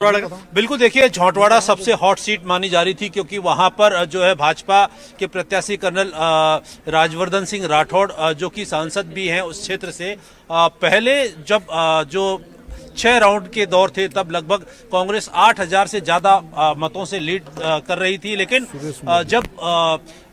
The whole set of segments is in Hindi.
बिल्कुल, देखिए झोंटवाड़ा सबसे हॉट सीट मानी जा रही थी क्योंकि वहां पर जो है भाजपा के प्रत्याशी कर्नल राजवर्धन सिंह राठौड़ जो कि सांसद भी हैं उस क्षेत्र से, पहले जब जो 6 राउंड के दौर थे तब लगभग कांग्रेस 8,000 से ज्यादा मतों से लीड कर रही थी, लेकिन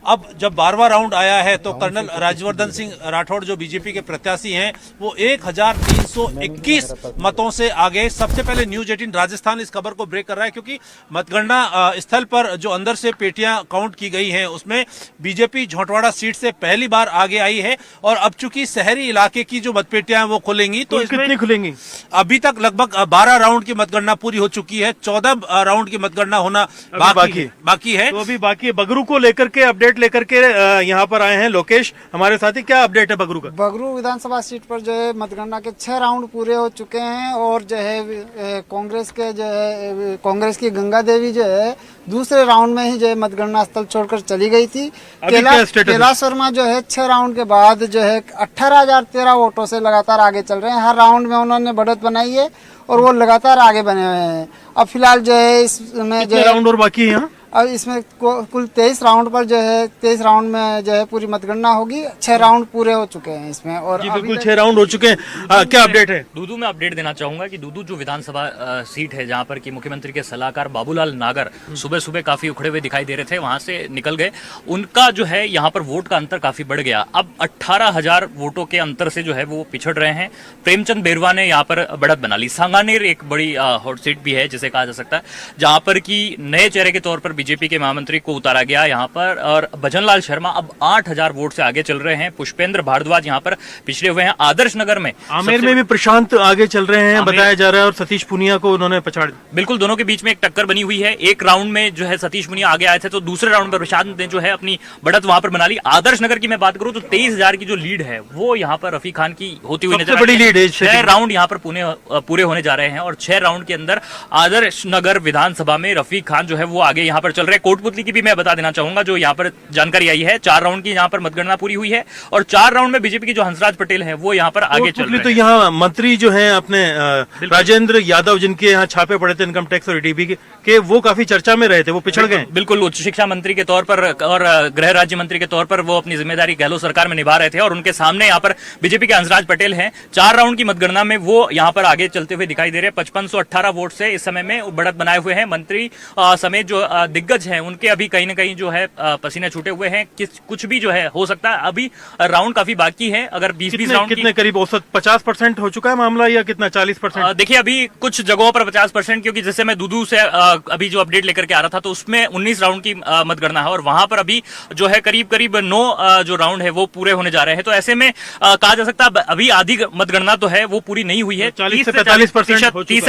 अब जब 12वां राउंड आया है तो कर्नल राजवर्धन सिंह राठौड़ जो बीजेपी के प्रत्याशी हैं वो 1,321 मतों से आगे। सबसे पहले न्यूज 18 राजस्थान इस खबर को ब्रेक कर रहा है क्योंकि मतगणना स्थल पर जो अंदर से पेटियां काउंट की गई हैं उसमें बीजेपी झोंटवाड़ा सीट से पहली बार आगे आई है। और अब चूंकि शहरी इलाके की जो मतपेटियां हैं वो खुलेंगी तो कितनी खुलेंगी? अभी तक लगभग 12 राउंड की मतगणना पूरी हो चुकी है, 14 राउंड की मतगणना होना बाकी है। तो अभी बाकी है। बगरू को लेकर के अपडेट लेकर के यहाँ पर आए हैं लोकेश हमारे साथी। क्या अपडेट है बगरू का? बगरू विधानसभा सीट पर जो है मतगणना के 6 राउंड पूरे हो चुके हैं और जो है कांग्रेस की गंगा देवी जो है दूसरे राउंड में ही जो है मतगणना स्थल छोड़कर चली गई थी। कैलाश शर्मा जो है 6 राउंड के बाद जो है 18,013 वोटों से लगातार आगे चल रहे हैं। हर राउंड में उन्होंने बढ़त बनाई है और वो लगातार आगे बने हुए हैं। अब फिलहाल जो है इसमें जो राउंड और बाकी है यहाँ? अब इसमें कुल 23 राउंड पर जो है 23 राउंड में जो है पूरी मतगणना होगी। 6 राउंड पूरे हो चुके हैं इसमें और बिल्कुल 6 राउंड हो चुके हैं। क्या अपडेट है? दूदू में अपडेट देना चाहूंगा कि दूदू जो विधानसभा सीट है जहां पर कि मुख्यमंत्री के सलाहकार बाबूलाल नागर सुबह सुबह काफी उखड़े हुए दिखाई दे रहे थे, वहां से निकल गए। उनका जो है यहाँ पर वोट का अंतर काफी बढ़ गया। अब 18,000 वोटों के अंतर से जो है वो पिछड़ रहे हैं। प्रेमचंद बेरवा ने यहाँ पर बढ़त बना ली। सांगानेर एक बड़ी हॉट सीट भी है जिसे कहा जा सकता है, जहां पर की नए चेहरे के तौर पर बीजेपी के महामंत्री को उतारा गया यहाँ पर। और भजनलाल शर्मा अब 8,000 वोट से आगे चल रहे हैं। पुष्पेंद्र भारद्वाज यहाँ पर पिछड़े हुए हैं। आदर्श नगर में आमेर में भी प्रशांत आगे चल रहे हैं बताया जा रहा है और सतीश पुनिया को उन्होंने पछाड़ दिया। बिल्कुल, दोनों के बीच में एक टक्कर बनी हुई है। एक राउंड में जो है सतीश पुनिया आगे आए थे तो दूसरे राउंड में प्रशांत ने जो है अपनी बढ़त वहां पर बना ली। आदर्श नगर की मैं बात करूं तो 23,000 की जो लीड है वो यहाँ पर रफी खान की होती हुई नजर बड़ी लीड है। 6 राउंड यहाँ पर पूरे होने जा रहे हैं और 6 राउंड के अंदर आदर्श नगर विधानसभा में रफी खान जो है वो आगे यहाँ पर चल रहे हैं। कोटपुतली की भी मैं बता देना चाहूंगा जो यहाँ पर जानकारी आई है। 4 राउंड की यहाँ पर मतगणना पूरी हुई है और 4 राउंड में बीजेपी की जो हंसराज पटेल है वो यहाँ पर आगे चल रहे हैं। तो यहाँ मंत्री जो हैं अपने राजेंद्र यादव जिनके यहाँ छापे पड़े थे इनकम टैक्स और ईडीबी के वो काफी चर्चा में रहे थे, वो पिछड़ गए। बिल्कुल, उच्च शिक्षा मंत्री के तौर पर और गृह राज्य मंत्री के तौर पर वो अपनी जिम्मेदारी गहलोत सरकार में निभा रहे थे और उनके सामने यहाँ पर बीजेपी के हंसराज पटेल हैं। 4 राउंड की मतगणना में वो यहाँ पर आगे चलते हुए दिखाई दे रहे हैं। 5518 वोट से इस समय में बढ़त बनाए हुए हैं। मंत्री समेत जो दिग्गज हैं उनके अभी कहीं ना कहीं जो है पसीने छूटे हुए हैं। कुछ भी जो है हो सकता है। अभी राउंड काफी बाकी है। अगर 20-20 राउंड कितने करीब औसत 50% हो चुका है मामला या कितना 40%? देखिए अभी कुछ जगहों पर 50%, क्योंकि जैसे मैं दूदू से अभी जो अपडेट लेकर के आ रहा था तो उसमें 19 राउंड की मतगणना है और वहां पर अभी जो है करीब 9 जो राउंड है वो पूरे होने जा रहे हैं। तो ऐसे में कहा जा सकता है अभी आधी मतगणना तो है वो पूरी नहीं हुई है। 30 से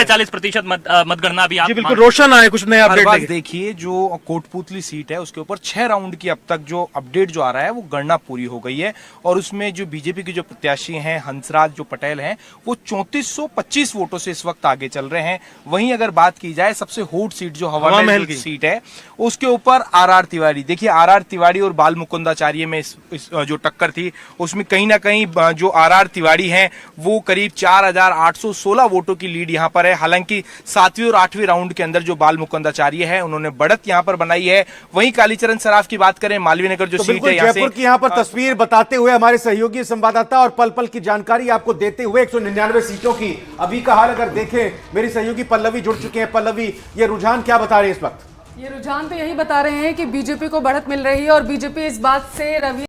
40% मतगणना अभी आप बिल्कुल रोशन आए कुछ नया अपडेट देखिए। जो कोटपुतली सीट है उसके ऊपर 6 राउंड की अब तक जो अपडेट जो आ रहा है वो गणना पूरी हो गई है और उसमें जो बीजेपी के जो प्रत्याशी हैं हंसराज जो पटेल हैं वो 3425 वोटों से इस वक्त आगे चल रहे हैं। वहीं अगर बात की जाए सबसे हॉट सीट जो हवा महल की सीट है उसके ऊपर आर तिवारी। देखिए आर तिवारी और बाल मुकुंदाचार्य में इस जो टक्कर थी उसमें कहीं ना कहीं जो आर तिवारी हैं वो करीब 4,816 वोटों की लीड यहाँ पर है। हालांकि 7वें और 8वें राउंड के अंदर जो बाल मुकुंदाचार्य है उन्होंने बढ़त यहाँ पर बनाई है। वहीं कालीचरण सराफ की बात करें मालवीय नगर जो सीट है जयपुर की यहाँ पर तस्वीर बताते हुए हमारे सहयोगी संवाददाता और पल पल की जानकारी आपको देते हुए 199 सीटों की अभी का हाल अगर देखें, मेरी सहयोगी पल्लवी जुड़ चुके हैं। पल्लवी, ये रुझान क्या बता रहे हैं इस वक्त? ये रुझान तो यही बता रहे हैं कि बीजेपी को बढ़त मिल रही है और बीजेपी इस बात से रवि